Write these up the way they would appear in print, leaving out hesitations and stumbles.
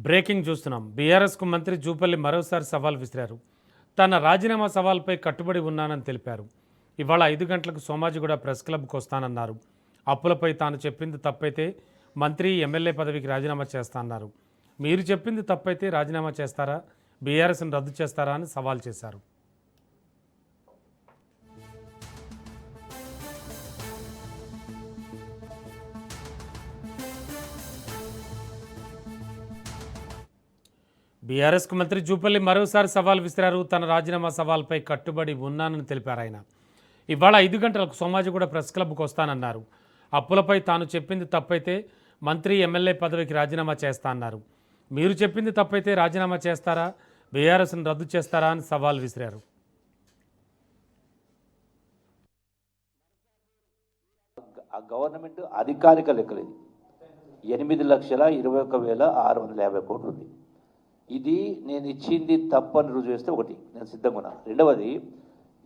Breaking చూస్తున్నాం. బీఆర్ఎస్కు మంత్రి జూపల్లి మరోసారి సవాల్ విసిరారు. తన రాజీనామా సవాల్పై కట్టుబడి ఉన్నానని తెలిపారు. ఇవాళ 5 గంటలకు సోమాజిగూడ ప్రెస్ క్లబ్కు వస్తానన్నారు. అప్పులపై తాను చెప్పింది తప్పైతే మంత్రి ఎమ్మెల్యే పదవికి రాజీనామా చేస్తా అన్నారు. మీరు చెప్పింది తప్పైతే రాజీనామా చేస్తారా, బీఆర్ఎస్ను రద్దు చేస్తారా అని సవాల్ చేశారు. బీఆర్ఎస్కు మంత్రి జూపల్లి మరోసారి సవాల్ విసిరారు. తన రాజీనామా సవాల్పై కట్టుబడి ఉన్నానని తెలిపారు. ఆయన ఇవాళ 5 గంటలకు సోమాజిగూడ ప్రెస్ క్లబ్కు వస్తానన్నారు. అప్పులపై తాను చెప్పింది తప్పైతే మంత్రి ఎమ్మెల్యే పదవికి రాజీనామా చేస్తా అన్నారు. మీరు చెప్పింది తప్పైతే రాజీనామా చేస్తారా, బీఆర్ఎస్ను రద్దు చేస్తారా అని సవాల్ విసిరారు. గవర్నమెంట్ అధికారిక లెక్కలేదు 8,21,650 కోట్లు ఉంది. ఇది నేను ఇచ్చింది తప్పని రుజువు చేస్తే ఒకటి నేను సిద్ధంగా ఉన్నా. రెండవది,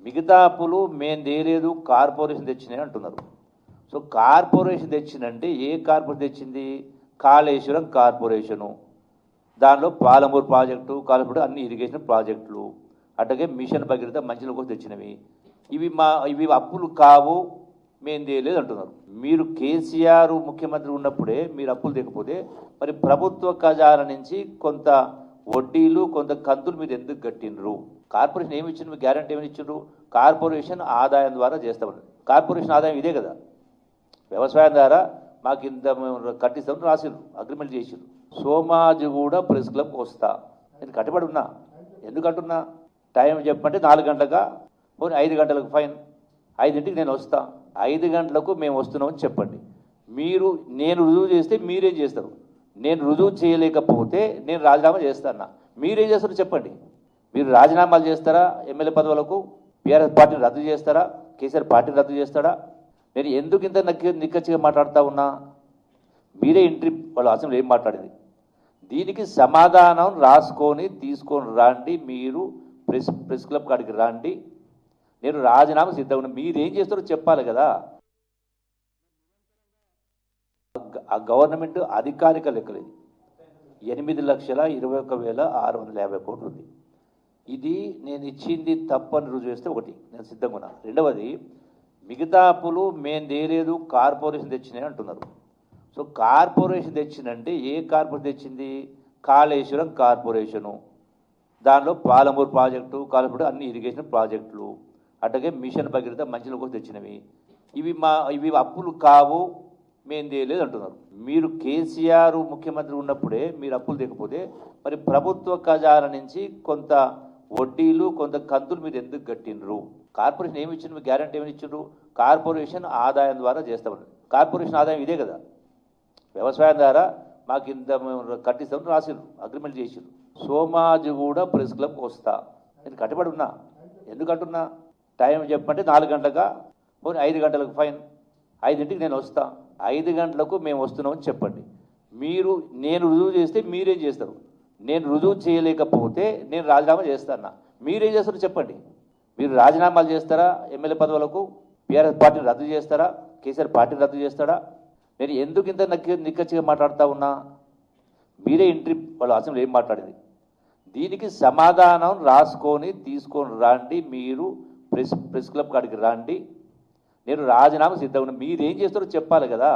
మిగతా అప్పులు మేము తేలేదు, కార్పొరేషన్ తెచ్చినాయి అంటున్నారు. సో కార్పొరేషన్ తెచ్చిందంటే ఏ కార్పొరేషన్ తెచ్చింది? కాళేశ్వరం కార్పొరేషను, దానిలో పాలమూరు ప్రాజెక్టు, కాలపూడి అన్ని ఇరిగేషన్ ప్రాజెక్టులు, అట్లాగే మిషన్ భగీరథ మంచినీళ్ళ కోసం తెచ్చినవి. ఇవి అప్పులు కావు, మేము తేలేదు అంటున్నారు. మీరు కేసీఆర్ ముఖ్యమంత్రి ఉన్నప్పుడే మీరు అప్పులు తెకపోతే మరి ప్రభుత్వ ఖజానా నుంచి కొంత వడ్డీలు, కొంత కంతులు మీరు ఎందుకు కట్టినరు? కార్పొరేషన్ ఏమి ఇచ్చిండ్రు? గ్యారంటీ ఏమి ఇచ్చిండ్రు? కార్పొరేషన్ ఆదాయం ద్వారా చేస్తామని. కార్పొరేషన్ ఆదాయం ఇదే కదా, వ్యవసాయం ద్వారా మాకు ఇంత కట్టిస్తామని రాసిండ్రు, అగ్రిమెంట్ చేసిండ్రు. సోమాజిగూడ ప్రెస్ క్లబ్కి వస్తా, నేను కట్టుబడి ఉన్నా. ఎందుకు అంటున్నా? టైం చెప్పంటే 4 గంటలుగా, పోనీ 5 గంటలకు ఫైన్, 5ంటికి నేను వస్తా. 5 గంటలకు మేము వస్తున్నామని చెప్పండి. నేను రుజువు చేస్తే మీరేం చేస్తారు? నేను రుజువు చేయలేకపోతే నేను రాజీనామా చేస్తాను. మీరేం చేస్తారో చెప్పండి. మీరు రాజీనామాలు చేస్తారా? ఎమ్మెల్యే పదవులకు బీఆర్ఎస్ పార్టీని రద్దు చేస్తారా? కేసీఆర్ పార్టీని రద్దు చేస్తాడా? నేను ఎందుకు ఇంత నిక్కచ్చిగా మాట్లాడుతూ ఉన్నా? మీరే ఇంట్రీ వాళ్ళ అసెంబ్లీ ఏం మాట్లాడింది, దీనికి సమాధానం రాసుకొని తీసుకొని రండి. మీరు ప్రెస్ క్లబ్ కాడికి రండి, నేను రాజీనామా సిద్ధంగా. మీరేం చేస్తారో చెప్పాలి కదా. ఆ గవర్నమెంట్ అధికారిక లెక్కలేదు 8,21,650 కోట్లు ఉంది. ఇది నేను ఇచ్చింది తప్పని రుజువు చేస్తే ఒకటి నేను సిద్ధంగా ఉన్నా. రెండవది, మిగతా అప్పులు మేము తేలేదు, కార్పొరేషన్ తెచ్చినాయి అంటున్నారు. సో కార్పొరేషన్ తెచ్చిందంటే ఏ కార్పొరేషన్ తెచ్చింది? కాళేశ్వరం కార్పొరేషను, దానిలో పాలమూరు ప్రాజెక్టు, కాలపూడి అన్ని ఇరిగేషన్ ప్రాజెక్టులు, అట్లాగే మిషన్ భగీరథ మంచినీళ్ళ కోసం తెచ్చినవి. ఇవి అప్పులు కావు, మేము తేలేదు అంటున్నారు. మీరు కేసీఆర్ ముఖ్యమంత్రి ఉన్నప్పుడే మీరు అప్పులు తెకపోతే మరి ప్రభుత్వ ఖజానా నుంచి కొంత వడ్డీలు, కొంత కంతులు మీరు ఎందుకు కట్టినరు? కార్పొరేషన్ ఏమి ఇచ్చిండ్రు? గ్యారంటీ ఏమి ఇచ్చిండ్రు? కార్పొరేషన్ ఆదాయం ద్వారా చేస్తామని. కార్పొరేషన్ ఆదాయం ఇదే కదా, వ్యవసాయం ద్వారా మాకు ఇంత కట్టిస్తామని రాసిండ్రు, అగ్రిమెంట్ చేసిండ్రు. సోమాజిగూడ ప్రెస్ క్లబ్కి వస్తా, నేను కట్టుబడి ఉన్నా. ఎందుకు అంటున్నా? టైం చెప్పంటే 4 గంటలుగా, పోనీ 5 గంటలకు ఫైన్, 5ంటికి నేను వస్తా. 5 గంటలకు మేము వస్తున్నామని చెప్పండి. నేను రుజువు చేస్తే మీరేం చేస్తారు? నేను రుజువు చేయలేకపోతే నేను రాజీనామా చేస్తాను. మీరేం చేస్తారో చెప్పండి. మీరు రాజీనామాలు చేస్తారా? ఎమ్మెల్యే పదవులకు బీఆర్ఎస్ పార్టీని రద్దు చేస్తారా? కేసీఆర్ పార్టీని రద్దు చేస్తాడా? నేను ఎందుకు ఇంత నిక్కచ్చిగా మాట్లాడుతూ ఉన్నా? మీరే ఇంట్రీ వాళ్ళ అసెంబ్లీ ఏం మాట్లాడింది, దీనికి సమాధానం రాసుకొని తీసుకొని రండి. మీరు ప్రెస్ క్లబ్ కాడికి రండి, నేను రాజీనామా సిద్ధంగా. మీరేం చేస్తారో చెప్పాలి కదా.